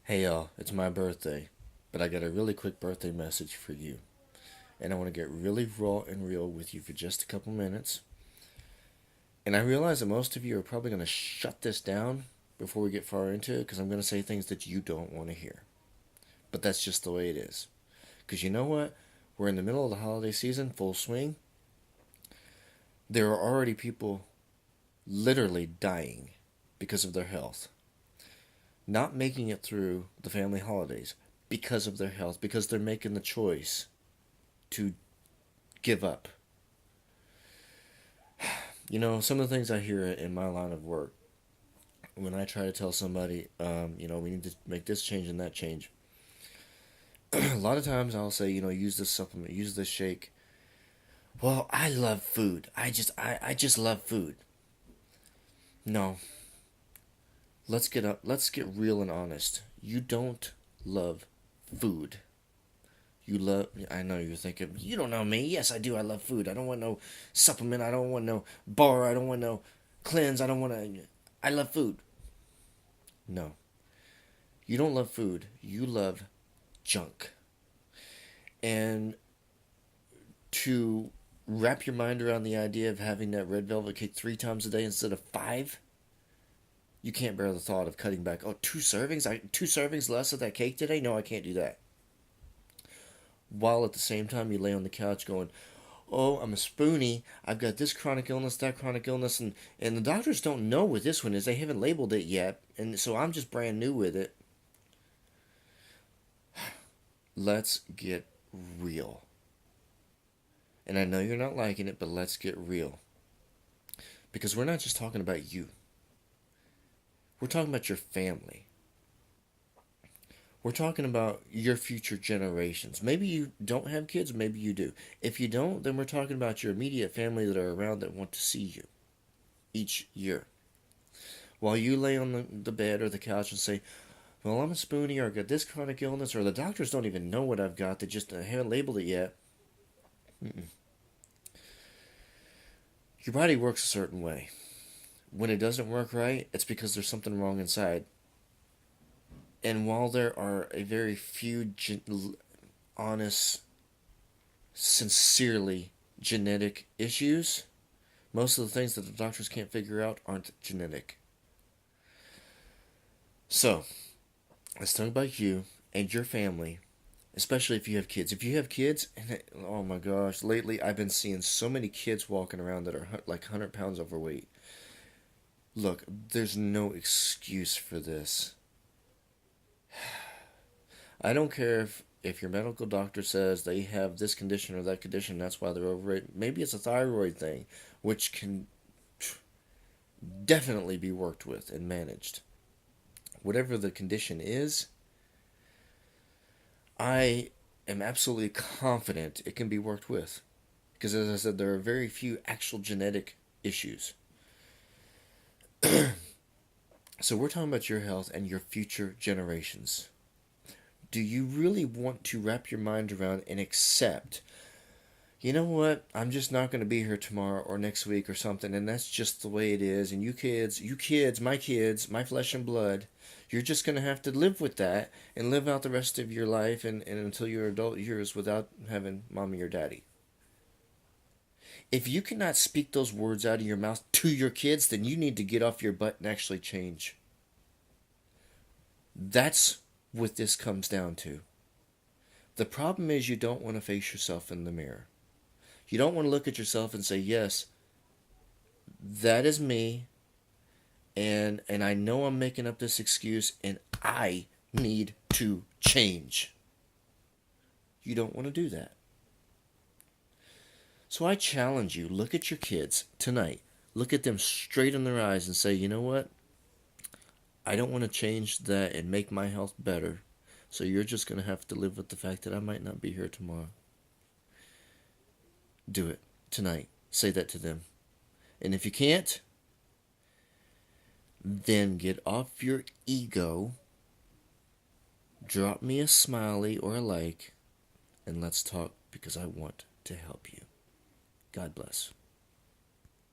Hey y'all, it's my birthday, but I got a really quick birthday message for you. And I want to get really raw and real with you for just a couple minutes. And I realize that most of you are probably going to shut this down before we get far into it because I'm going to say things that you don't want to hear. But that's just the way it is. Because you know what? We're in the middle of the holiday season, full swing. There are already people literally dying because of their health, not making it through the family holidays because of their health, because they're making the choice to give up. You know, some of the things I hear in my line of work when I try to tell somebody, we need to make this change and that change. A lot of times I'll say, use this supplement, use this shake. Well, I love food. I just love food. No, let's get up. Let's get real and honest. You don't love food. You love. I know you're thinking. You don't know me. Yes, I do. I love food. I don't want no supplement. I don't want no bar. I don't want no cleanse. I don't want to. I love food. No, you don't love food. You love junk. And to wrap your mind around the idea of having that red velvet cake 3 times a day instead of five, you can't bear the thought of cutting back. Oh, 2 servings? 2 servings less of that cake today? No, I can't do that. While at the same time you lay on the couch going, oh, I'm a spoonie. I've got this chronic illness, that chronic illness, and the doctors don't know what this one is. They haven't labeled it yet, and so I'm just brand new with it. Let's get real. And I know you're not liking it, but let's get real. Because we're not just talking about you, we're talking about your family. We're talking about your future generations. Maybe you don't have kids, maybe you do. If you don't, then we're talking about your immediate family that are around that want to see you each year. While you lay on the bed or the couch and say, well, I'm a spoonie, or I got this chronic illness, or the doctors don't even know what I've got, they just haven't labeled it yet. Mm-mm. Your body works a certain way. When it doesn't work right, it's because there's something wrong inside. And while there are a very few honest, sincerely genetic issues, most of the things that the doctors can't figure out aren't genetic. So, let's talk about you and your family, especially if you have kids. If you have kids, and oh my gosh, lately I've been seeing so many kids walking around that are like 100 pounds overweight. Look, there's no excuse for this. I don't care if your medical doctor says they have this condition or that condition, that's why they're overweight. Maybe it's a thyroid thing, which can definitely be worked with and managed. Whatever the condition is, I am absolutely confident it can be worked with. Because as I said, there are very few actual genetic issues. So we're talking about your health and your future generations. Do you really want to wrap your mind around and accept, you know what, I'm just not going to be here tomorrow or next week or something, and that's just the way it is, and kids, my flesh and blood, you're just going to have to live with that and live out the rest of your life and until your adult years without having mommy or daddy. If you cannot speak those words out of your mouth to your kids, then you need to get off your butt and actually change. That's what this comes down to. The problem is you don't want to face yourself in the mirror. You don't want to look at yourself and say, yes, that is me, and I know I'm making up this excuse, and I need to change. You don't want to do that. So I challenge you, look at your kids tonight. Look at them straight in their eyes and say, you know what? I don't want to change that and make my health better. So you're just going to have to live with the fact that I might not be here tomorrow. Do it tonight. Say that to them. And if you can't, then get off your ego, drop me a smiley or a like, and let's talk because I want to help you. God bless.